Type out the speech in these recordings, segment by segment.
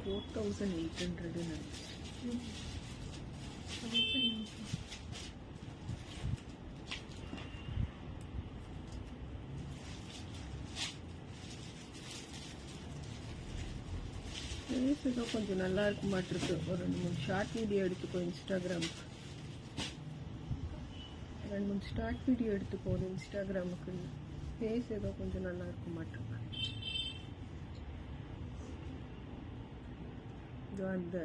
4800 ஏதோ கொஞ்சம் நல்லா இருக்க மாட்டிருக்கு. ஒரு 2-3 ஷார்ட் வீடியோ எடுத்துக்கோ இன்ஸ்டாகிராமுக்கு. 2-3 ஷார்ட் வீடியோ எடுத்துக்கோ இன்ஸ்டாகிராமுக்கு. ஃபேஸ் ஏதோ கொஞ்சம் நல்லா இருக்க மாட்டிருக்கு. அந்த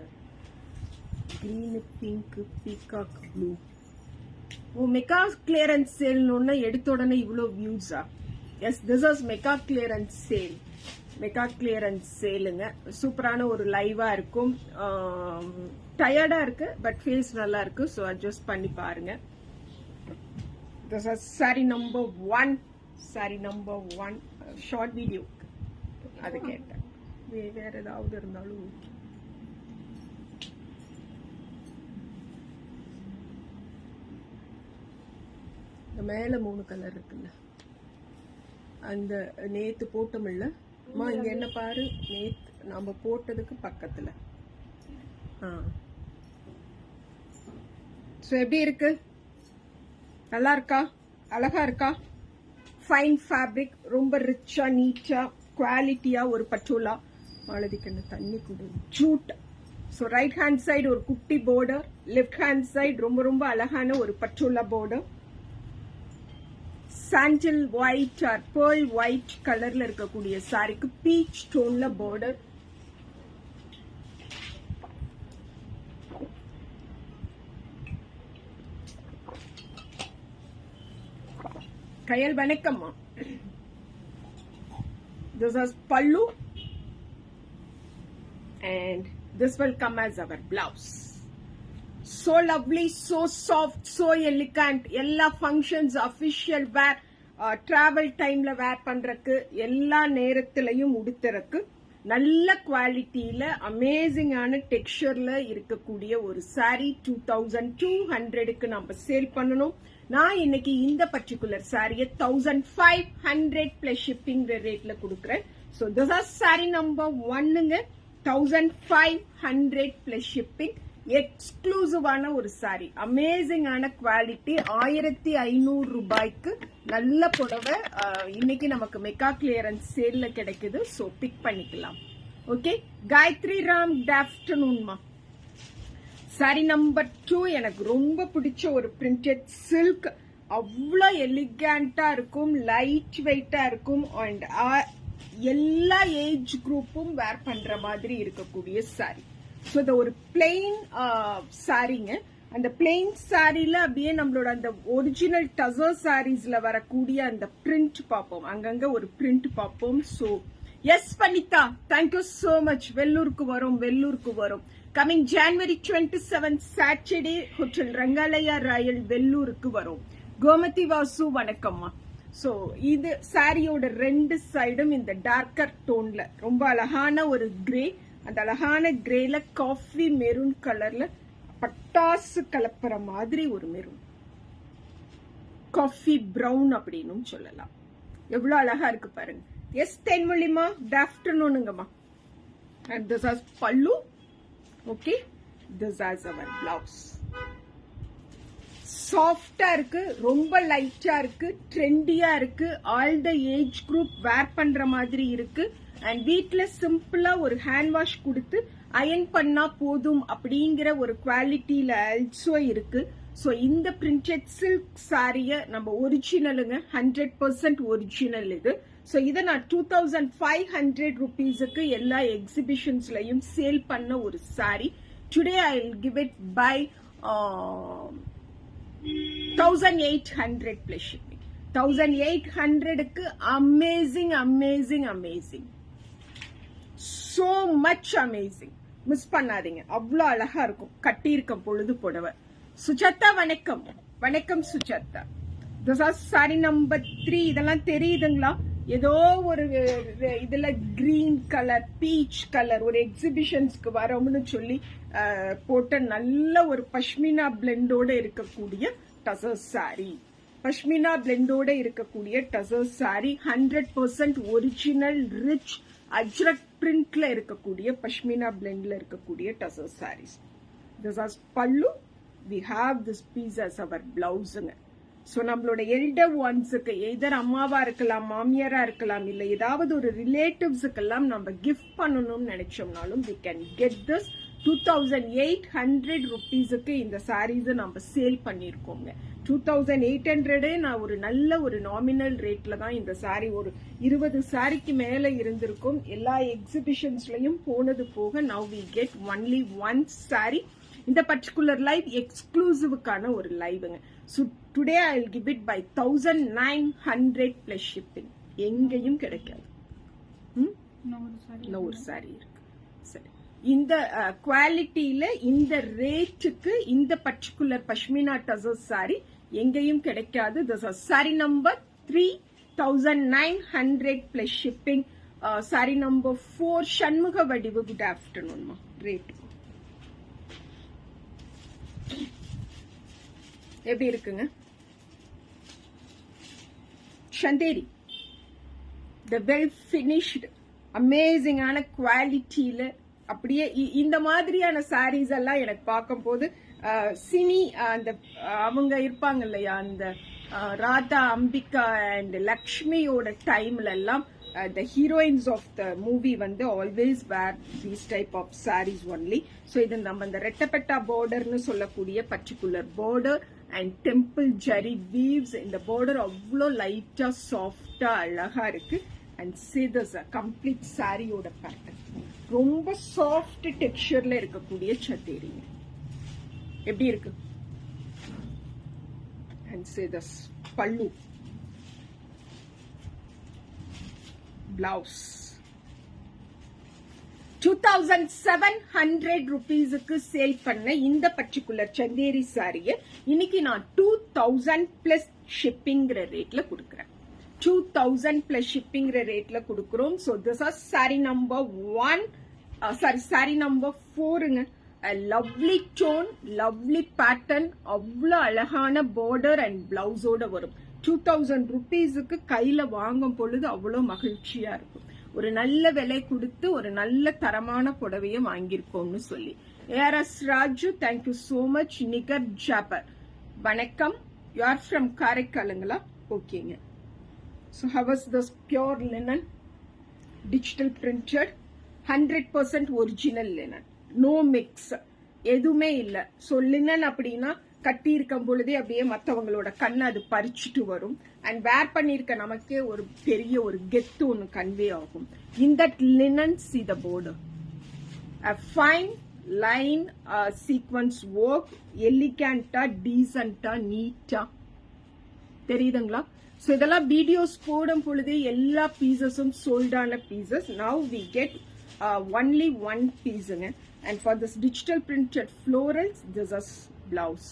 green pink peacock blue. Oh, mega clearance சேல்னு எடுத்த உடனே இவ்வளோ வியூஸா? Yes, this is mega clearance sale. Mega clearance சேலுங்க. சூப்பரான ஒரு லைவா இருக்கும். டயர்டா இருக்கு பட் ஃபேஸ் நல்லா இருக்கு. ஸோ அட்ஜஸ்ட் பண்ணி பாருங்க. This is saree number 1. Saree number 1 short video. அது கேட்டேன். வேற ஏதாவது இருந்தாலும் இந்த மேல 3 கலர் இருக்குல்ல, அந்த நேத்து போட்டோம்ல அம்மா, இங்க என்ன பாரு, நேத்து நாம போட்டதுக்கு பக்கத்துல. சோ எப்படி இருக்கு? நல்லா இருக்கா? அழகா இருக்கா? ஃபைன் ஃபேப்ரிக், ரொம்ப ரிச்சா நீட்டா குவாலிட்டியா ஒரு பட்டோலா. மாலதிக்கு தண்ணி கொடு. Jute. So right hand side ஒரு குட்டி பார்டர், லெஃப்ட் ஹேண்ட் சைடு ரொம்ப ரொம்ப அழகான ஒரு பட்டோலா பார்டர். சாண்டில் ஒயிட் ஆர் பேர்ல் ஒயிட் கலர்ல இருக்கக்கூடிய சாரிக்கு பீச் டோன்ல பார்டர். கையல் வணக்கம்மா. This is pallu and this will come as our blouse. So lovely, so soft, so elegant. எல்லா ஃபங்க்ஷன்ஸ், அஃபிஷியல் வேர், டிராவல் டைம்ல வேர் பண்றதுக்கு, எல்லா நேரத்திலையும் உடுத்துறதுக்கு நல்ல குவாலிட்டியில அமேசிங்கான டெக்ஸ்சர்ல இருக்கக்கூடிய ஒரு சாரி 2200க்கு நம்ம சேல் பண்ணணும். நான் இன்னைக்கு இந்த பர்டிகுலர் சாரியை 1500 பிளஸ் ஷிப்பிங் ரேட்ல கொடுக்குறேன். So this are saree number 1ங்க. 1500 பிளஸ் ஷிப்பிங். எக்ஸ்க்ளூசிவான ஒரு சாரி, அமேசிங்கான குவாலிட்டி. 1500 ரூபாய்க்கு நல்ல புடவை இன்னைக்கு நமக்கு மெகா கிளியரன்ஸ் சேல்ல கிடைக்குது. சோ பிக் பண்ணிக்கலாம். ஓகே, காயத்ரி ராம், குட் ஆஃப்டர்நூன்மா. சாரி நம்பர் 2 எனக்கு ரொம்ப பிடிச்ச ஒரு பிரிண்டட் சில்க். அவ்வளோ எலிகண்டா இருக்கும், லைட் வெயிட்டா இருக்கும் அண்ட் எல்லா ஏஜ் குரூப்பும் வேர் பண்ற மாதிரி இருக்கக்கூடிய சாரி. ஸோ இது ஒரு பிளெயின் சாரிங்க. அந்த பிளெயின் சாரியில அப்படியே நம்மளோட அந்த ஒரிஜினல் டசர் சாரீஸ்ல வரக்கூடிய அந்த பிரிண்ட் பார்ப்போம், அங்கங்க ஒரு பிரிண்ட் பார்ப்போம். So yes Vanitha, thank you so much. வெள்ளூருக்கு வரும். Coming January 27 Saturday hotel Rangalaya royal வெள்ளூருக்கு வரும். கோமதி வாசு வணக்கம்மா. ஸோ இது சாரியோட 2 சைடும் இந்த டார்க்கர் டோன்ல ரொம்ப அழகான ஒரு கிரே, அந்த அழகான கிரேல காஃபி மெரூன் கலர்ல பட்டாசு கலப்புற மாதிரி ஒரு மெரூன், காஃபி பிரவுன் அப்படின்னு சொல்லலாம். எவ்வளவு அழகா இருக்கு பாருங்க. எஸ் தென்மொழிமா, குட் ஆஃப்டர்நூனுங்கம்மா. And this is pallu. Okay, this is our blouse. சாஃப்டா இருக்கு, ரொம்ப லைட்டா இருக்கு, ட்ரெண்டியா இருக்கு, all the age group wear பண்ற மாதிரி இருக்கு. அண்ட் வீட்ல சிம்பிளா ஒரு ஹேண்ட் வாஷ் கொடுத்து அயன் பண்ணா போதும் அப்படிங்கிற ஒரு குவாலிட்டியில ஆல்சோ இருக்கு. ஸோ இந்த பிரிண்டட் சில்க் சாரிய நம்ம ஒரிஜினலுங்க, 100% ஒரிஜினல் இது. ஸோ இதை நான் 2500 ருபீஸுக்கு எல்லா எக்ஸிபிஷன்ஸ்லயும் சேல் பண்ண ஒரு sorry. Today I will give it by 1800 plus shipping. 1800க்கு amazing. So much amazing. Miss பண்ணாதீங்க, அவ்வளோ அழகா இருக்கும். கட்டி இருக்கும் பொழுது புடவை. சுஜாதா வணக்கம் Sujatha. This is saree number 3. இதெல்லாம் தெரியுதுங்களா? ஏதோ ஒரு இதுல கிரீன் கலர், பீச் கலர், ஒரு எக்ஸிபிஷன்ஸ்க்கு வரோம்னு சொல்லி போட்ட நல்ல ஒரு பஷ்மினா பிளெண்டோட இருக்கக்கூடிய டசர் சாரி. பஷ்மினா பிளெண்டோட இருக்கக்கூடிய tussar saree 100% original rich ajrakh பிரிண்ட்ல இருக்கக்கூடிய பஷ்மினா பிளெண்ட்ல இருக்கக்கூடிய tussar sarees. This as pallu. We have this piece as our பிளவுஸுங்க. ஸோ நம்மளோட எல்டர் ஒன்ஸுக்கு எதர் அம்மாவா இருக்கலாம், மாமியாரா இருக்கலாம், இல்லை ஏதாவது ஒரு ரிலேட்டிவ்ஸுக்கெல்லாம் நம்ம கிஃப்ட் பண்ணணும்னு நினைச்சோம்னாலும் வி கேன் கெட் திஸ். 2800 rupeesக்கு இந்த சாரீஸ் நம்ம சேல் பண்ணிருக்கோங்க. 2800 நான் ஒரு நல்ல ஒரு நாமினல் ரேட்ல தான் இந்த சாரி ஒரு 20 சாரிக்கு மேல இருந்திருக்கும். எல்லா எக்ஸிபிஷன்ஸ்லயும் போனது போக now we get only one saree. இந்த பர்டிகுலர் லைவ் எக்ஸ்க்ளூசிவுக்கான ஒரு லைவுங்க. So today I will give it by 1900 plus shipping. எங்கேயும் கிடைக்காது. ஒரு சாரி இருக்கு. சரி, இந்த குவாலிட்டியில இந்த ரேட்டுக்கு இந்த பர்டிகுலர் பஷ்மினா டசர் சாரி எங்கேயும் கிடைக்காது. This is saree number 3900 plus shipping. Sorry number 4 Shanmuga Vadivu. Good ஆஃப்டர்நூன்மா. Rate எப்படி இருக்குங்க? சந்தேரி த வெல் ஃபினிஷ்டு அமேசிங்கான குவாலிட்டியில அப்படியே இந்த மாதிரியான சாரீஸ் எல்லாம் எனக்கு பார்க்கும் போது சினி அந்த அவங்க இருப்பாங்க இல்லையா, அந்த ராதா, அம்பிகா அண்ட் லக்ஷ்மியோட டைம்ல எல்லாம் the heroines of the movie வந்து always wear these type of sarees only. so இது நம்ம இந்த ரெட்டப்பட்டா borderன்னு சொல்லக்கூடிய particular border and temple jari weaves. இந்த border அவ்வளோ லைட்டா சாஃப்டா அழகா இருக்கு. and see this complete saree ஓட pattern ரொம்ப சாஃப்ட் டெக்ஸ்சர்ல இருக்கக்கூடிய சந்தேரிங்க. எப்படி இருக்கு? and see this pallu, blouse. 2700 rupeesக்கு sale பண்ண இந்த பர்டிகுலர் சந்தேரி சாரியை இன்னைக்கு நான் 2000 பிளஸ் ஷிப்பிங்கிற ரேட்ல கொடுக்குறேன். 2000 பிளஸ் ஷிப்பிங்கிற ரேட்ல கொடுக்குறோம். So this are saree number 1, saree number 4ங்க. லவ்லி டோன், லவ்லி பேட்டர்ன், அவ்வளோ அழகான பார்டர் அண்ட் பிளவுஸோட வரும். 2000 rupeesக்கு கையில வாங்கும் பொழுது அவ்வளோ மகிழ்ச்சியா இருக்கும். ஒரு நல்ல விலை கொடுத்து ஒரு நல்ல தரமான புடவையை வாங்கியிருக்கோம்னு சொல்லி. A R S Raju, thank you so much. Nigar Jafar, வணக்கம். யூ ஆர் ஃப்ரம் காரைக்காலுங்களா? ஓகேங்க. So how is this pure linen, digital printed, 100% original linen, no mix, எதுவுமே இல்லை. ஸோ லினன் அப்படின்னா கட்டி இருக்கும் பொழுதே அப்படியே மற்றவங்களோட கண்ணை அது பறிச்சுட்டு வரும். அண்ட் வேர் பண்ணிருக்க நமக்கே ஒரு பெரிய ஒரு கெத்து ஒன்று கன்வே ஆகும். In that linen see the border, a fine line sequence work, எலிகண்டா, டீசென்டா, நீட்டா தெரியுதுங்களா? ஸோ இதெல்லாம் வீடியோஸ் போடும் பொழுதே எல்லா பீசஸும் சோல்டான pieces. Now we get only one பீஸுங்க. and for this digital printed florals, this is blouse.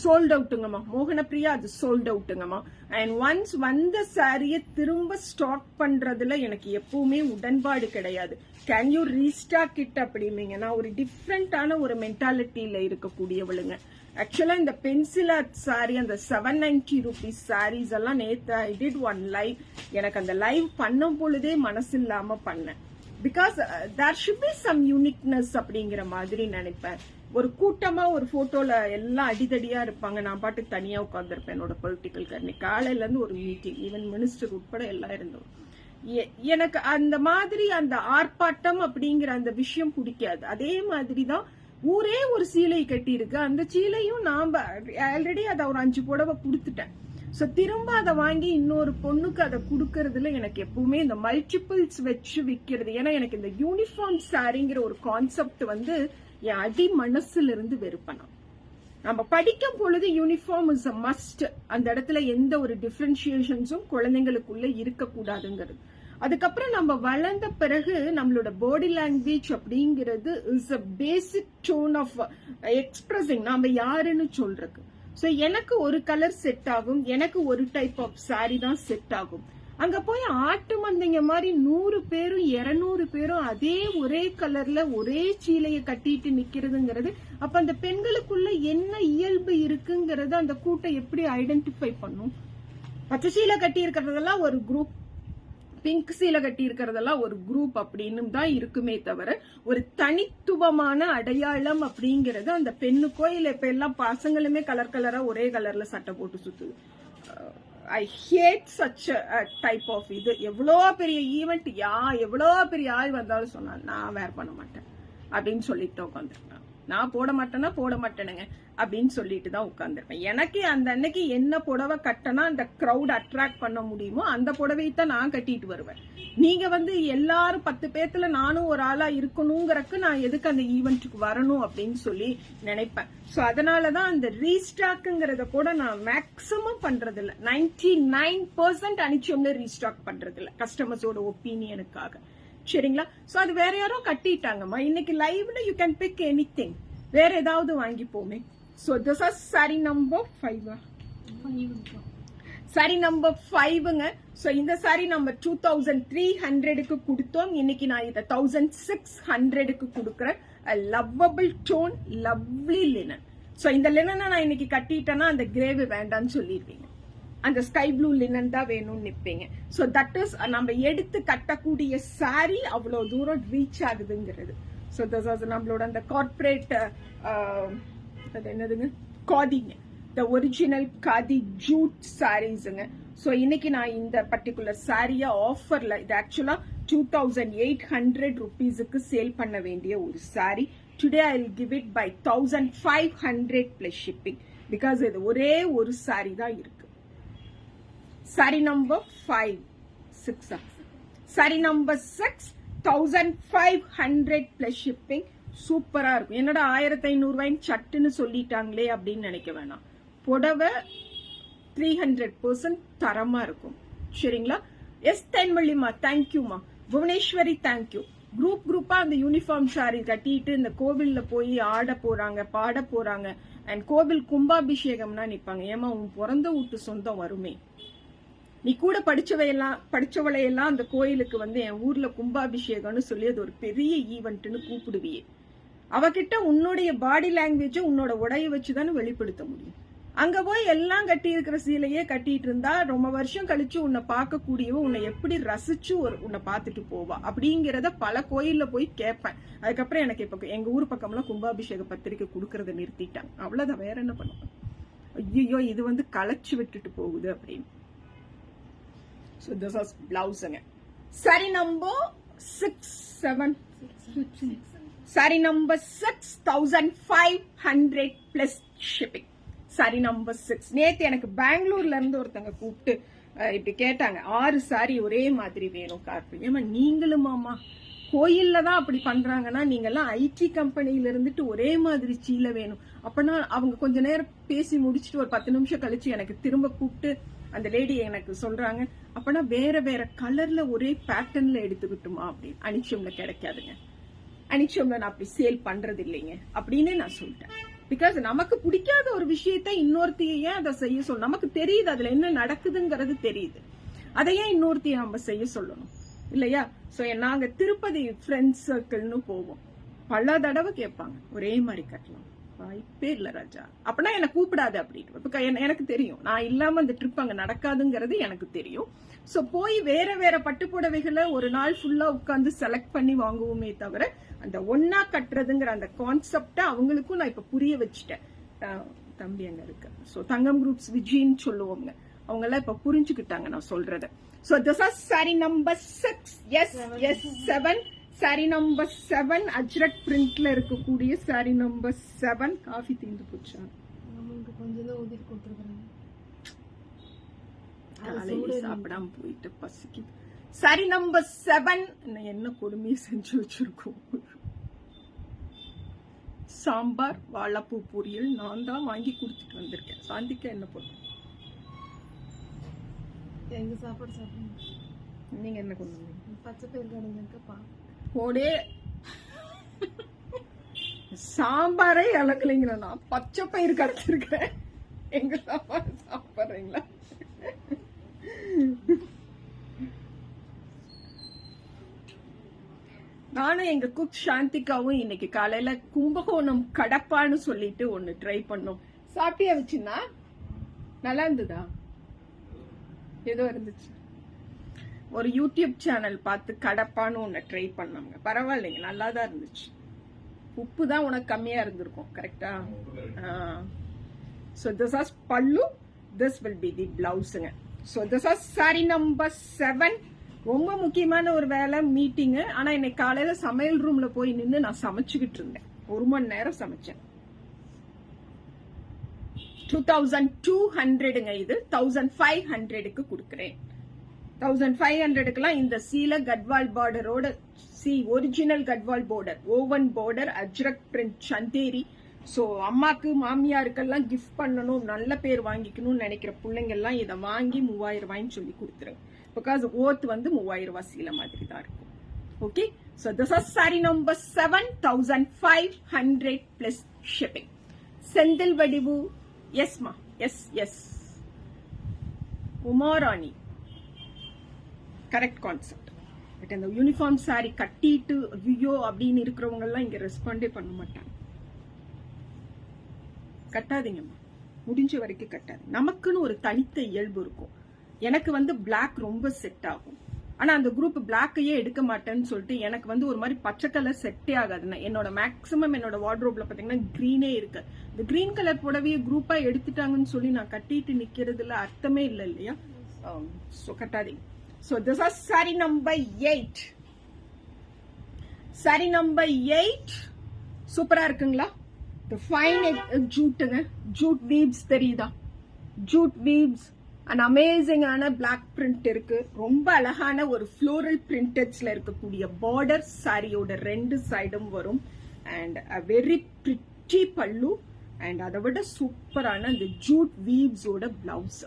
Sold அவுட்டுங்கம்மா. மோகனப்பிரியா, அது சோல்ட் அவுட்டுங்கம்மா. அண்ட் ஒன்ஸ் வந்த சாரியை திரும்ப ஸ்டாக் பண்றதுல எனக்கு எப்பவுமே உடன்பாடு கிடையாது. கேன் யூ ரீஸ்டாக் இட் அப்படிமீங்க. நான் ஒரு டிஃப்ரெண்டான ஒரு மென்டாலிட்டியில இருக்கக்கூடியவளுங்க. ஆக்சுவலா இந்த பென்சில் ஆர்ட் சாரி, அந்த 790 rupees சாரீஸ் எல்லாம் நேத்து ஐ டிட் ஒன் லைவ். எனக்கு அந்த லைவ் பண்ணும் பொழுதே மனசு இல்லாம பண்ணேன். Because there should be some uniqueness அப்படிங்கிற மாதிரி நினைப்பேன். ஒரு கூட்டமா ஒரு போட்டோல எல்லாம் அடிதடியா இருப்பாங்க, நான் பாட்டுக்கு தனியா உட்கார்ந்துருப்பேன். என்னோட பொலிட்டிக்கல் கர்னி காலையில இருந்து ஒரு மீட்டிங், ஈவன் மினிஸ்டர் உட்பட எல்லாம் இருந்தோம். எனக்கு அந்த மாதிரி அந்த ஆர்ப்பாட்டம் அப்படிங்கிற அந்த விஷயம் பிடிக்காது. அதே மாதிரிதான் ஊரே ஒரு சீலை கட்டி இருக்கு. அந்த சீலையும் நாம ஆல்ரெடி அதை ஒரு 5 புடவை கொடுத்துட்டேன். சோ திரும்ப அதை வாங்கி இன்னொரு பொண்ணுக்கு அதை கொடுக்கறதுல எனக்கு எப்பவுமே இந்த மல்டிபிள்ஸ் வச்சு விற்கிறது. ஏன்னா எனக்கு இந்த யூனிஃபார்ம் சாரிங்கிற ஒரு கான்செப்ட் வந்து என் அடி மனசுல இருந்து வெறுப்பணும். நம்ம படிக்கும் பொழுது யூனிஃபார்ம் இஸ் அ மஸ்ட். அந்த இடத்துல எந்த ஒரு டிஃபரன்சியேஷன்ஸும் குழந்தைங்களுக்குள்ள இருக்கக்கூடாதுங்கிறது. அதுக்கப்புறம் நம்ம வளர்ந்த பிறகு நம்மளோட பாடி லாங்குவேஜ் அப்படிங்கிறது is a basic tone of expressing நாம யாருன்னு சொல்றதுக்கு. சோ எனக்கு ஒரு கலர் செட் ஆகும், எனக்கு ஒரு டைப் ஆஃப் சாரி தான் செட் ஆகும். அங்க போய் ஆட்டு மந்தைங்க மாதிரி 100 பேரும் 200 பேரும் அதே ஒரே கலர்ல ஒரே சீலையை கட்டிட்டு நிக்கிறதுங்கிறது, அப்ப அந்த பெண்களுக்குள்ள என்ன இயல்பு இருக்குங்கிறது அந்த கூட்டம் எப்படி ஐடென்டிஃபை பண்ணும்? பச்சை சீலை கட்டி இருக்கிறதெல்லாம் ஒரு குரூப், பிங்க் சீலை கட்டி இருக்கிறதெல்லாம் ஒரு குரூப் அப்படின்னு தான் இருக்குமே தவிர ஒரு தனித்துவமான அடையாளம் அப்படிங்கறது அந்த பெண்ணுக்கோ இல்ல இப்ப எல்லாம் பசங்களுமே கலர் கலரா ஒரே கலர்ல சட்டை போட்டு சுத்துது. ஐ ஹேட் சச் டைப் ஆஃப் இது. எவ்வளோ பெரிய ஈவெண்ட் எவ்வளோ பெரிய ஆள் வந்தாலும் சொன்னா நான் வேர் பண்ண மாட்டேன் அப்படின்னு சொல்லிட்டு உட்காந்துருக்கேன். நான் போட மாட்டேன்னா போட மாட்டேனுங்க அப்படின்னு சொல்லிட்டு தான் உட்காந்துருப்பேன். எனக்கு அந்த அன்னைக்கு என்ன புடவை கட்டினா அந்த கிரௌட் அட்ராக்ட் பண்ண முடியுமோ அந்த புடவையை தான் நான் கட்டிட்டு வருவேன். நீங்க எல்லாரும் 10 பேத்துல நானும் ஒரு ஆளா இருக்கணுங்கிறக்கு நான் எதுக்கு அந்த ஈவெண்ட்டுக்கு வரணும் அப்படின்னு சொல்லி நினைப்பேன். சோ அதனாலதான் அந்த ரீஸ்டாக்குங்கிறத கூட நான் மேக்சிமம் பண்றது இல்ல. 99% அனிச்சோம்ல ரீஸ்டாக் பண்றது இல்ல கஸ்டமர்ஸோட ஒப்பீனியனுக்காக. சரிங்களா? சோ அது வேற யாரும் கட்டிட்டாங்கம்மா. இன்னைக்கு லைவ்ல யூ கேன் பிக் எனிதிங். வேற ஏதாவது வாங்கிப்போமே. So this is saree number 5. Saree number 5ங்க. சோ இந்த சாரி நம்பர் 2300க்கு கொடுத்தோம். இன்னைக்கு நான் இத 1600க்கு கொடுக்கறேன். Lovable tone, lovely linen. So இந்த லினனை நான் இன்னைக்கு கட்டிட்டேன்னா அந்த கிரேவி வேண்டாம்னு சொல்லிருவீங்க. அந்த ஸ்கை ப்ளூ லினன் தான் வேணும்னு நிப்பீங்க. சோ தட் இஸ் நம்ம எடுத்து கட்டக்கூடிய சாரி அவ்வளவு தூரம் ரீச் ஆகுதுங்கிறது. சோ திஸ் இஸ் நம்மளோட அந்த கார்ப்பரேட் அது என்னதுங்க, காதிங்க, த ஒரிஜினல் காதி ஜூட் சாரீஸ்ங்க. சோ இன்னைக்கு நான் இந்த பர்டிகுலர் சாரிய ஆஃபர்ல, இது ஆக்சுவலா 2800 rupeesக்கு சேல் பண்ண வேண்டிய ஒரு sorry. Today I will give it by 1500 plus shipping. Because இது ஒரே ஒரு சாரி தான் இருக்கு. Sari number 6. Sari number 6 1500 plus shipping. சூப்பரா இருக்கும். என்னடா 1500 ரூபாய்ன்னு சட்டுன்னு சொல்லிட்டாங்களே அப்படின்னு நினைக்க வேணாம். புடவை 300% தரமா இருக்கும். சரிங்களா? எஸ் தென்மொழிமா, தேங்க்யூமா. புவனேஸ்வரி, தேங்க்யூ. குரூப்பா அந்த யூனிஃபார்ம் சாரி கட்டிட்டு இந்த கோவில்ல போய் ஆட போறாங்க, பாட போறாங்க. அண்ட் கோவில் கும்பாபிஷேகம்னா நிப்பாங்க. ஏமா உன் பிறந்த வீட்டு சொந்தம் வருமே, நீ கூட படிச்சவளையெல்லாம் அந்த கோயிலுக்கு என் ஊர்ல கும்பாபிஷேகம்னு சொல்லி அது ஒரு பெரிய ஈவெண்ட்னு கூப்பிடுவியே. அவகிட்ட உன்னுடைய பாடி லாங்குவேஜ் உன்னோட உடைய வச்சுதானே வெளிப்படுத்த முடியும். அங்க போய் எல்லாம் கட்டி இருக்கிற சீலையே கட்டிட்டு இருந்தா ரொம்ப வருஷம் கழிச்சு உன்னை பார்க்கக்கூடியவ உன்னை எப்படி ரசிச்சு உன்னை பார்த்துட்டு போவா அப்படிங்கறத பல கோயில்ல போய் கேட்பேன். அதுக்கப்புறம் எனக்கு இப்ப எங்க ஊர் பக்கம்லாம் கும்பாபிஷேக பத்திரிக்கை கொடுக்கறத நிறுத்திட்டாங்க. அவ்வளவுதான், வேற என்ன பண்ணுவாங்க. ஐயோ இது களைச்சு விட்டுட்டு போகுது அப்படின்னு. So this is blouse. Sari number 7. Sari number 6500 plus shipping. Sari number 6. நேத்து எனக்கு பெங்களூர்ல இருந்து ஒருத்தங்க கூப்பிட்டு இப்படி கேட்டாங்க, 6 சாரி ஒரே மாதிரி வேணும் கார்பி. ஏமா நீங்களுமாமா கோயில்ல தான் அப்படி பண்றாங்கன்னா நீங்க எல்லாம் ஐடி கம்பெனில இருந்துட்டு ஒரே மாதிரி சீலை வேணும் அப்படின்னா அவங்க கொஞ்ச நேரம் பேசி முடிச்சுட்டு ஒரு 10 நிமிஷம் கழிச்சு எனக்கு திரும்ப கூப்பிட்டு அந்த லேடி எனக்கு சொல்றாங்க, அப்பனா வேற வேற கலர்ல ஒரே பேட்டர்ன்ல எடுத்துக்கிட்டுமா அப்படின்னு. அனிச்சோம்ல கிடைக்காதுங்க. அனிச்சோம்ல நான் அப்படி சேல் பண்றது இல்லைங்க அப்படின்னு நான் சொல்லிட்டேன். பிகாஸ் நமக்கு பிடிக்காத ஒரு விஷயத்த இன்னொருத்தையே அதை செய்ய சொல்லணும். நமக்கு தெரியுது அதுல என்ன நடக்குதுங்கிறது தெரியுது. அதையே இன்னொருத்தைய நம்ம செய்ய சொல்லணும் இல்லையா? சோ நாங்க திருப்பதி ஃப்ரெண்ட்ஸ் சர்க்கிள்னு போவோம். பல தடவை கேட்பாங்க ஒரே மாதிரி கட்டலாம். வாய்ப்பே இல்ல ராஜா, அப்படின்னா என்ன கூப்பிடாது அப்படின்னு. எனக்கு தெரியும் நான் இல்லாம அந்த ட்ரிப் அங்க நடக்காதுங்கிறது எனக்கு தெரியும். சோ போய் வேற வேற பட்டு புடவைகளை ஒரு நாள் ஃபுல்லா உட்கார்ந்து செலக்ட் பண்ணி வாங்குவோமே தவிர அந்த ஒன்னா கட்டுறதுங்கிற அந்த கான்செப்ட அவங்களுக்கும் நான் இப்ப புரிய வச்சுட்டேன். தம்பி அங்க இருக்கு. சோ தங்கம் குரூப்ஸ் விஜின்னு சொல்லுவோங்க. அவங்க எல்லாம் இப்ப புரிஞ்சுக்கிட்டாங்க நான் சொல்றத. So this is saree number 6. Yes 7. Saree number 7 ajrakh பிரிண்ட்ல இருக்கக்கூடிய சாரி நம்பர் 7. காஃபி தீந்து போச்சா? காலையில சாப்பிடாம போயிட்டு பசிக்குது. சாரி நம்பர் 7 என்ன கொடுமையை செஞ்சு வச்சிருக்கோம். சாம்பார், வாழைப்பூ பொரியல் நான் தான் வாங்கி கொடுத்துட்டு வந்திருக்கேன். சாந்திக்கா என்ன பண்ணும்? எங்க சாப்பாடு சாப்பிடுங்க. நீங்க என்ன கொண்டு வந்தீங்க? பச்சை பயிர் கடைங்கப்பா போடே. சாம்பாரே இழக்கலைங்களா? நான் பச்சை பயிர் கிடைச்சிருக்கிறேன். எங்க சாப்பாடு சாப்பிடுறீங்களா? நானும் எங்க குக் சாந்திகாவும் இன்னைக்கு காலையில கும்பகோணம் கடப்பான்னு சொல்லிட்டு ஒண்ணு ட்ரை பண்ணோம். சாப்பிட்டியா வச்சுன்னா நல்லா இருந்ததா? ஏதோ இருந்துச்சு. ஒரு யூடியூப் சேனல் பார்த்து கடப்பான்னு ஒன்று ட்ரை பண்ணாங்க. பரவாயில்லைங்க, நல்லா தான் இருந்துச்சு. உப்பு தான் உனக்கு கம்மியா இருந்திருக்கும். கரெக்டா? So this as pallu, this will be the பிளவுஸுங்க. So this as saree number 7. ரொம்ப முக்கியமான ஒரு வேலை மீட்டிங்கு. ஆனா இன்னைக்கு காலையில சமையல் ரூம்ல போய் நின்று நான் சமைச்சுக்கிட்டு இருந்தேன். 1 மணி நேரம் சமைச்சேன். 2200ங்க. இது 1500க்கு கொடுக்குறேன். 1500க்குலாம் இந்த சீல கட்வால் பார்டரோட original Gadwal border, woven border, ajrakh print, Chanderi. So அம்மாக்கு மாமியாருக்கெல்லாம் கிஃப்ட் பண்ணணும், நல்ல பேர் வாங்கிக்கணும்னு நினைக்கிற பிள்ளைங்க எல்லாம் இதை வாங்கி 3000 ரூபாய்ன்னு சொல்லி கொடுத்துருங்க. பிகாஸ் ஓத் வந்து 3000 ரூபாய் சீல மாதிரி தான் இருக்கும். Okay, so this is saree number 7, 1500 plus shipping. Senthil Vadivu. எஸ்மா, yes. Umarani. Correct concept. But அந்த யூனிஃபார்ம் சாரி கட்டிட்டு ஐயோ அப்படின்னு இருக்கிறவங்க எல்லாம் இங்க ரெஸ்பாண்டே பண்ண மாட்டாங்க. கட்டாதீங்கம்மா, முடிஞ்ச வரைக்கும் கட்டாது. நமக்குன்னு ஒரு தனித்த இயல்பு இருக்கும். எனக்கு வந்து பிளாக் ரொம்ப செட் ஆகும். ஆனா அந்த குரூப் பிளாக்கையே எடுக்க மாட்டேன்னு சொல்லிட்டு எனக்கு வந்து ஒரு மாதிரி பச்சை கலர் செட்டே ஆகாதுன்னா என்னோட மேக்சிமம் என்னோட வார்ட்ரோப்ல பாத்தீங்கன்னா கிரீனே இருக்கு. இந்த கிரீன் கலர் புடவையை குரூப்பா எடுத்துட்டாங்கன்னு சொல்லி நான் கட்டிட்டு நிக்கிறதுல அர்த்தமே இல்லை இல்லையா? So கட்டாதீங்க. So this is saree number 8. Saree number 8 சூப்பரா இருக்குங்களா? The fine ஜூட்டுங்க. ஜூட் வீவ்ஸ் தெரியுதா? ஜூட் வீவ்ஸ் அண்ட் அமேசிங்கான பிளாக் பிரிண்ட் இருக்கு. ரொம்ப அழகான ஒரு ஃப்ளோரல் பிரிண்டட்ஸ்ல இருக்கக்கூடிய பார்டர் சாரியோட 2 சைடும் வரும். And a very pretty pallu. And அதை விட சூப்பரான அந்த ஜூட் வீவ்ஸோட blouse.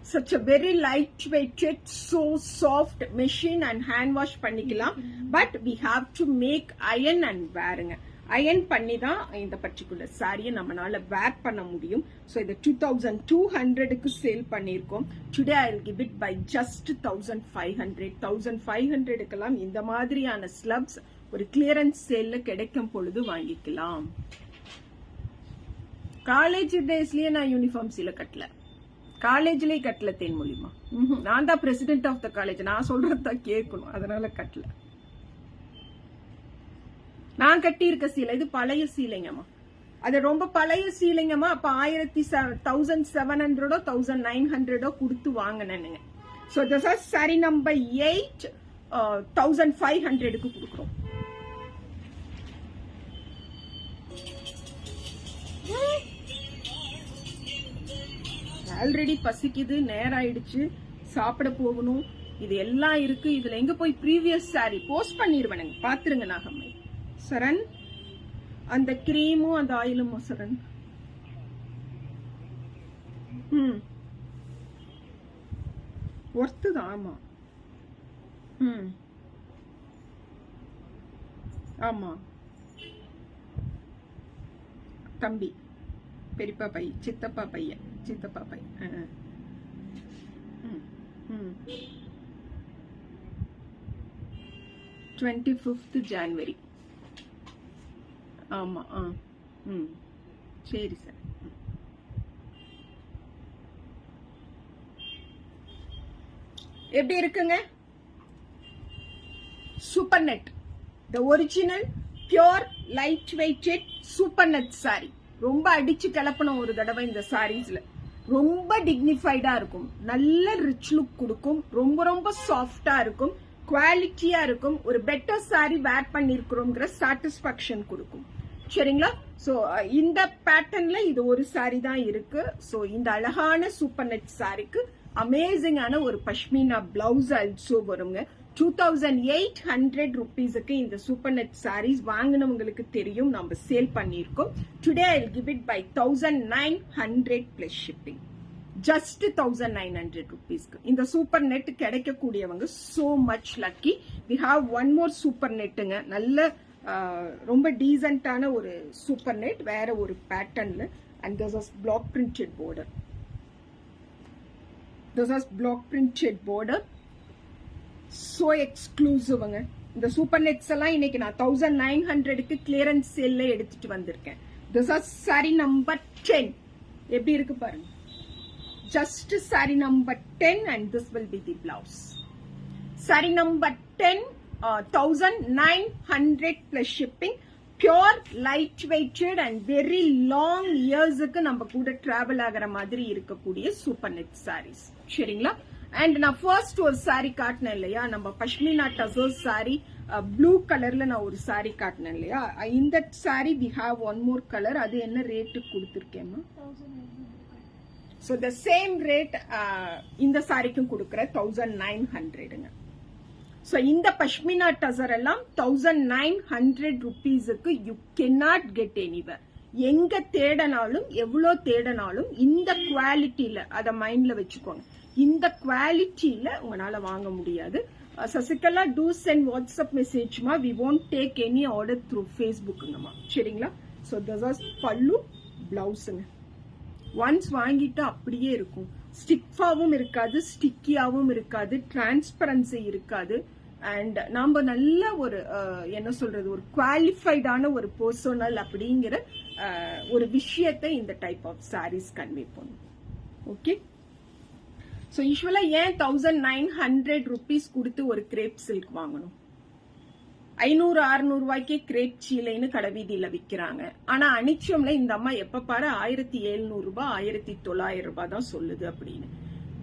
Such a very lightweighted, so soft, machine and hand wash பண்ணிக்கலாம். But we have to make iron and wearங்க. அயன் பண்ணி தான் இந்த பர்டிகுலர் சாரியை நம்மளால வேர் பண்ண முடியும். ஸோ இதை 2200க்கு சேல் பண்ணியிருக்கோம். Today I will give it by just 1500. 1500க்கெல்லாம் இந்த மாதிரியான ஸ்லப்ஸ் ஒரு கிளியரன்ஸ் சேல்ல கிடைக்கும் பொழுது வாங்கிக்கலாம். காலேஜ் டேஸ்லயே நான் யூனிஃபார்ம் சீல கட்டல, காலேஜ்லயே கட்டல தேன்மொழிமா. நான் தான் பிரசிடென்ட் ஆஃப் த காலேஜ், நான் சொல்றதுதான் கேட்கணும், அதனால கட்டல. நான் கட்டி இருக்க சீலை இது பழைய சீலைங்கம்மா. அது ரொம்ப பழைய சீலைங்கம்மா. அப்ப 1700 1900 கொடுத்து வாங்கினேனுங்க. So this is saree number 8, 1500க்கு கொடுக்குறோம். ஆல்ரெடி பசிக்குது, நேரம் ஆயிடுச்சு, சாப்பிட போகணும். இது எல்லாம் இருக்கு. இதுல எங்க போய் ப்ரீவியஸ் சாரி போஸ்ட் பண்ணிருவேனுங்க, பாத்துருங்க நாகம்மை. சரண் அந்த கிரீமும் அந்த ஆயிலும் சரண். ஒர்த்து தான். ஆமா ஆமா தம்பி, பெரியப்பா பை, சித்தப்பா பையன், சித்தப்பா பையன். 25th January. ஆமா. சரி சார். எப்படி இருக்குங்க? Super net, the original pure light weighted super net sari. ரொம்ப அடிச்சு கிளப்பணும் ஒரு தடவை. இந்த சாரீஸ்ல ரொம்ப டிக்னிஃபைடா இருக்கும், நல்ல ரிச் லுக் கொடுக்கும், ரொம்ப ரொம்ப சாஃப்டா இருக்கும், குவாலிட்டியா இருக்கும். ஒரு பெட்டர் சாரி வேர் பண்ணிருக்கிறோம்ங்கிற சாட்டிஸ்பாக்சன் கொடுக்கும். சரிங்களா? சோ இந்த பேட்டர்ன்ல இது ஒரு சாரி தான் இருக்கு. சோ இந்த அழகான சூப்பர் நெட் சாரிக்கு அமேசிங்கான ஒரு பஷ்மீனா பிளவுஸ் ஆல்சோ வருங்க. 2800 rupeesக்கு இந்த சூப்பர் நெட் சாரீஸ் வாங்கினவங்களுக்கு தெரியும், நம்ம சேல் பண்ணிருக்கோம். Today I will give it by 1900 plus shipping. Just 1900 rupeesக்கு இந்த சூப்பர் நெட் கிடைக்கக்கூடியவங்க so much lucky. we have one more super நெட்டுங்க. நல்ல ரொம்ப டீசென்டான ஒரு சூப்பர் நெட், வேற ஒரு பேட்டர்ன்ல. And this is block printed border. This is block printed border. So எக்ஸ்க்ளூசிவ்ங்க. இந்த சூப்பர் நெட்ஸ் எல்லாம் இன்னைக்கு நான் 1900க்கு கிளியரன்ஸ் சேல்ல எடுத்துட்டு வந்திருக்கேன். This is saree number 10. எப்படி இருக்கு பாருங்க. Just saree number 10 and this will be the blouse. saree number 10, 1900 plus shipping. Pure light weighted and very long years க்கு நம்ம கூட travel ஆகிற மாதிரி இருக்கக்கூடிய சூப்பர் நெட் sarees. சரிங்களா? அண்ட் நான் ஃபர்ஸ்ட் ஒரு saree காட்டினேன் இல்லையா, நம்ம பஷ்மினா டசர் saree ப்ளூ கலர்ல நான் ஒரு saree காட்டினேன் இல்லையா, இந்த saree we have one more color. அது என்ன ரேட்டுக்கு கொடுத்துருக்கேம்மா? ஸோ த சேம் ரேட் இந்த சாரிக்கும் கொடுக்குற 1900ங்க. ஸோ இந்த பஷ்மினா டசர் எல்லாம் 1900 ருபீஸுக்கு யூ கேனாட் கெட் எனிவேர். எங்க தேடனாலும் எவ்வளோ தேடனாலும் இந்த குவாலிட்டியில அதை மைண்ட்ல வச்சுக்கோங்க, இந்த குவாலிட்டியில உங்களால வாங்க முடியாது. சசிகலா டூ சென்ட் வாட்ஸ்அப் மெசேஜ்மா, we won't take any order through ஃபேஸ்புக்குங்கம்மா. சரிங்களா? ஸோ திஸ் இஸ் பல்லு, பிளவுஸுங்க. ஒன்ஸ் வாங்கிட்டு அப்படியே இருக்கும், ஸ்டிஃபாவும் இருக்காது, ஸ்டிக்கியாவும் இருக்காது, டிரான்ஸ்பரன்சி இருக்காது. அண்ட் நாம நல்ல ஒரு என்ன சொல்றது, ஒரு குவாலிஃபைடான ஒரு பர்சனல் அப்படிங்கிற ஒரு விஷயத்தை இந்த டைப் ஆஃப் சாரீஸ் கன்வே பண்ணும். ஓகே, ஸோ யூஸ்வலா ஏன் 1900 ருபீஸ் கொடுத்து ஒரு கிரேப் சில்க் வாங்கணும்? 500-600 ரூபாய்க்கே கிரேப் சீலைன்னு கடைவீதியில விற்கிறாங்க. ஆனா அனிச்சம்ல இந்த அம்மா எப்ப பாரு 1700 ரூபாய் 1900 ரூபாய் தான் சொல்லுது அப்படின்னு.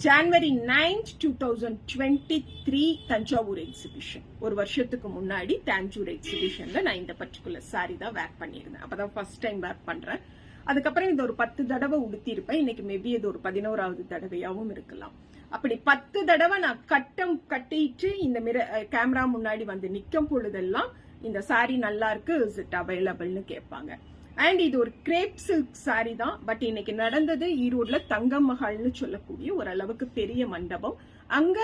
January 9, 2023 தஞ்சாவூர் எக்ஸிபிஷன், ஒரு வருஷத்துக்கு முன்னாடி தஞ்சாவூர் எக்ஸிபிஷன்ல நான் இந்த பர்டிகுலர் சாரி தான் வேர் பண்ணியிருந்தேன். அப்பதான் ஃபர்ஸ்ட் டைம் வேர் பண்றேன். அதுக்கப்புறம் இது ஒரு 10 தடவை உடுத்தி இருப்பேன். இன்னைக்கு மேபி இது ஒரு 11வது தடவையாவும் இருக்கலாம். அப்படி 10 தடவை நான் கட்டிட்டு இந்த கேமரா முன்னாடி வந்து நிக்கும் பொழுதெல்லாம் இந்த சாரி நல்லா இருக்கு, இஸ் இட் அவைலபிள்னு கேட்பாங்க. அண்ட் இது ஒரு கிரேப் சில்க் சாரி தான். பட் இன்னைக்கு நடந்தது ஈரோட்ல தங்கம் மஹால்னு சொல்லக்கூடிய ஓரளவுக்கு பெரிய மண்டபம். அங்க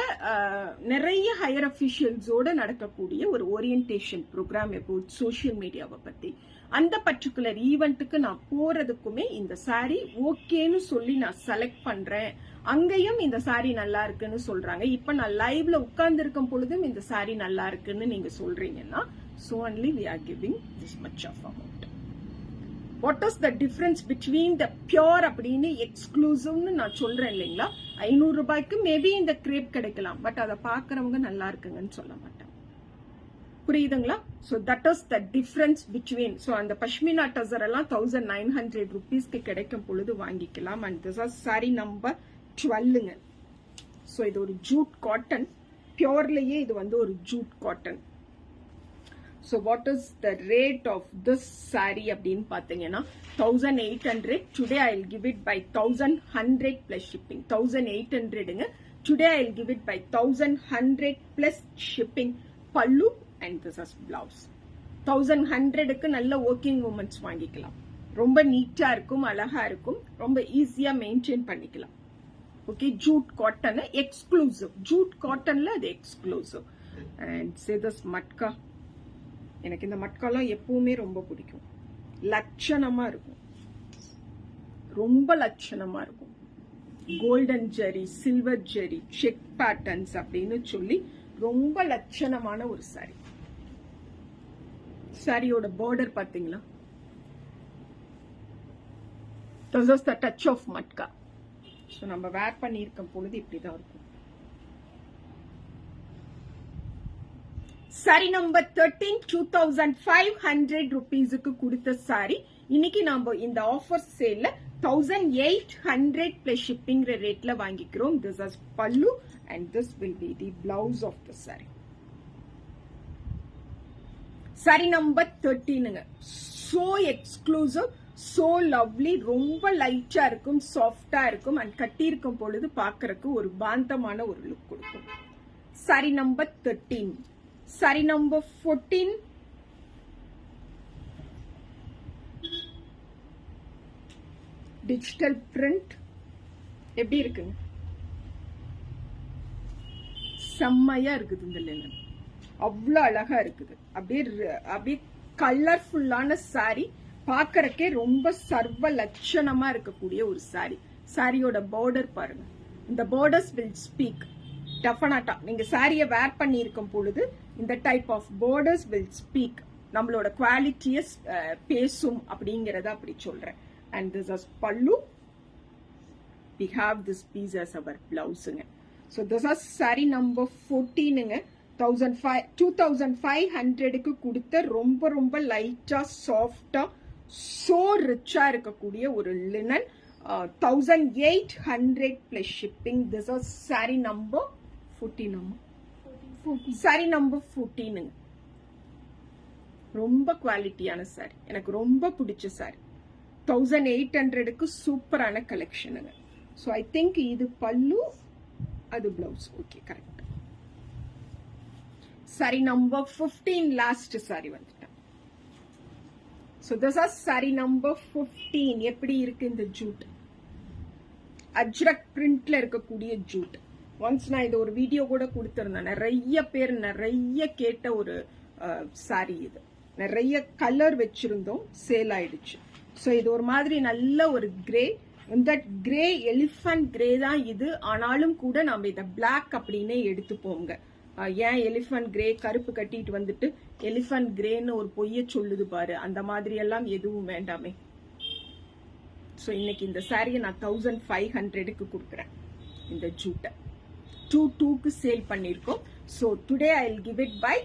நிறைய ஹையர் அபிஷியல்ஸோட நடக்கக்கூடிய ஒரு ஓரியன்டேஷன் ப்ரோக்ராம் அபவுட் சோசியல் மீடியாவை பத்தி. அந்த பர்டிகுலர் ஈவெண்ட்டுக்கு நான் போறதுக்குமே இந்த சாரி ஓகேன்னு சொல்லி நான் செலக்ட் பண்றேன். அங்கேயும் இந்த சாரி நல்லா இருக்குன்னு சொல்றாங்க. இப்ப நான் லைவ்ல உட்கார்ந்து இருக்கும் பொழுதும் இந்த சாரி நல்லா இருக்குன்னு நீங்க சொல்றீங்கன்னா, so only we are giving this much of amount. What is the difference between the pure அப்படின்னு எக்ஸ்க்ளூசிவ்னு நான் சொல்றேன் இல்லைங்களா? 500 ரூபாய்க்கு மேபி இந்த கிரேப் கிடைக்கலாம், பட் அதை பாக்குறவங்க நல்லா இருக்குங்கன்னு சொல்ல மாட்டாங்க. புரியுதுங்களா? So that is the difference between. So அந்த பஷ்மினா டசர் எல்லாம் 1900 ருபீஸ்க்கு கிடைக்கும் பொழுது வாங்கிக்கலாம். And this is saree number 12ங்க. ஸோ இது ஒரு ஜூட் காட்டன், பியோர்லயே இது வந்து ஒரு jute cotton. So what is the rate of this saree அப்படின்னு பார்த்தீங்கன்னா 1800. Today I will give it by 1100 plus shipping. 1800ங்க. Today I will give it by 1100 plus shipping. Pallu and this is blouse. 1100க்கு நல்ல working women's வாங்கிக்கலாம். ரொம்ப நீட்டா இருக்கும், அழகா இருக்கும், ரொம்ப ஈஸியா மெயின்டைன் பண்ணிக்கலாம். Okay, jute cotton exclusive. Jute காட்டன்ல அது exclusive. And say this matka. எனக்கு இந்த மட்காலாம் எப்பவுமே ரொம்ப பிடிக்கும். லட்சணமா இருக்கும், ரொம்ப லட்சணமா இருக்கும். கோல்டன் ஜெரி, சில்வர் ஜெரி, செக் பேட்டர்ன்ஸ் அப்படின்னு சொல்லி ரொம்ப லட்சணமான ஒரு சாரி. சாரியோட பார்டர் பாத்தீங்களா? This is the touch of matka. So நம்ம வேர் பண்ணியிருக்கும் பொழுது இப்படிதான் இருக்கும். சாரி நம்பர் 13, 2500 ருபீஸுக்கு கொடுத்த சாரி இன்னைக்கு நம்ம இந்த ஆஃபர் சேல்ல 1800 பிளஸ் ஷிப்பிங் ரேட்ல வாங்கிக்கிறோம். This is pallu and this will be the blouse of the saree. Saree number 13ங்க. சோ எக்ஸ்க்ளூசிவ், சோ லவ்லி, ரொம்ப லைட்டா இருக்கும், சாஃப்டா இருக்கும். அண்ட் கட்டி இருக்கும் பொழுது பாக்குறதுக்கு ஒரு பாந்தமான ஒரு லுக் கொடுக்கும். Sorry number 13. Sorry number 14. Digital print எப்படி இருக்குங்க? செம்மையா இருக்குது. இந்த லினன் அவ்வளவு அழகா இருக்குது. அப்படியே கலர்ஃபுல்லான சாரி, பாக்கறக்கே ரொம்ப சர்வ லட்சணமா இருக்கக்கூடிய ஒரு சாரி. சாரியோட பார்டர் பாருங்க. இந்த பார்டர்ஸ் வில் ஸ்பீக். டெஃபினட்டா நீங்க சாரிய வேர் பண்ணி இருக்கும் பொழுது இந்த type of borders will speak. நம்மளோட குவாலிட்டிய பேசும் அப்படிங்கறத அப்படி சொல்றேன். And this is pallu. We have this piece as our blouse. So this are saree number 14ங்க 2500க்கு கொடுத்த ரொம்ப ரொம்ப லைட்டா சாஃப்டா சோ ரிச்சா இருக்கக்கூடிய ஒரு linen 1800 plus shipping. This are saree number 14 saree number 14ங்க. ரொம்ப குவாலிட்டியான சாரி, எனக்கு ரொம்ப பிடிச்ச சாரி. 1800க்கு சூப்பரான கலெக்ஷனுங்க. ஸோ ஐ திங்க் இது பல்லு, அது blouse. Okay, correct. Saree number 15 last saree வந்துட்டேன். So this are saree number 15. எப்படி இருக்கு இந்த ஜூட்? அஜ்ரக் பிரிண்ட்ல இருக்கக்கூடிய ஜூட். ஒன்ஸ் நான் இது ஒரு வீடியோ கூட கொடுத்திருந்தேன். நிறைய பேர் நிறைய கேட்ட ஒரு சாரி. இது நிறைய கலர் வச்சிருந்தோம், சேல் ஆயிடுச்சு. ஸோ இது ஒரு மாதிரி நல்ல ஒரு கிரே. இந்த கிரே எலிஃபண்ட் கிரே தான் இது. ஆனாலும் கூட நம்ம இதை பிளாக் அப்படின்னே எடுத்துப்போங்க. ஏன் எலிஃபண்ட் கிரே கருப்பு கட்டிட்டு வந்துட்டு எலிஃபண்ட் கிரேன்னு ஒரு பொய்ய சொல்லுது பாரு, அந்த மாதிரி எல்லாம் எதுவும் வேண்டாமே. ஸோ இன்னைக்கு இந்த சாரியை நான் 1500க்கு கொடுக்குறேன். இந்த ஜூட்டை 22க்கு சேல் பண்ணிருக்கோம். So today I will give it by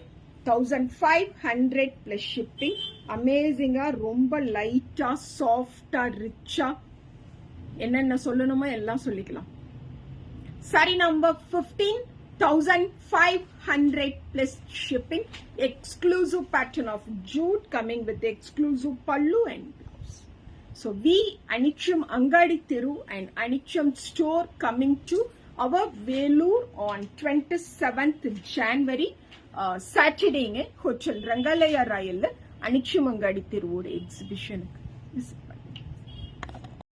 1500 plus shipping. அமேசிங்கா, ரொம்ப லைட்டா சாஃப்டா ரிச்சா, என்னென்ன சொல்லணுமோ எல்லாம் சொல்லிக்கலாம். Saree number 15, 1500 plus shipping. Exclusive pattern of jute coming with exclusive pallu and blouse. So we Anicham Angadi Thiru and Anicham store coming to our Velur on 27th January Saturday Hotel Rangalaya Rayal Anicham Angadi Thiru exhibition.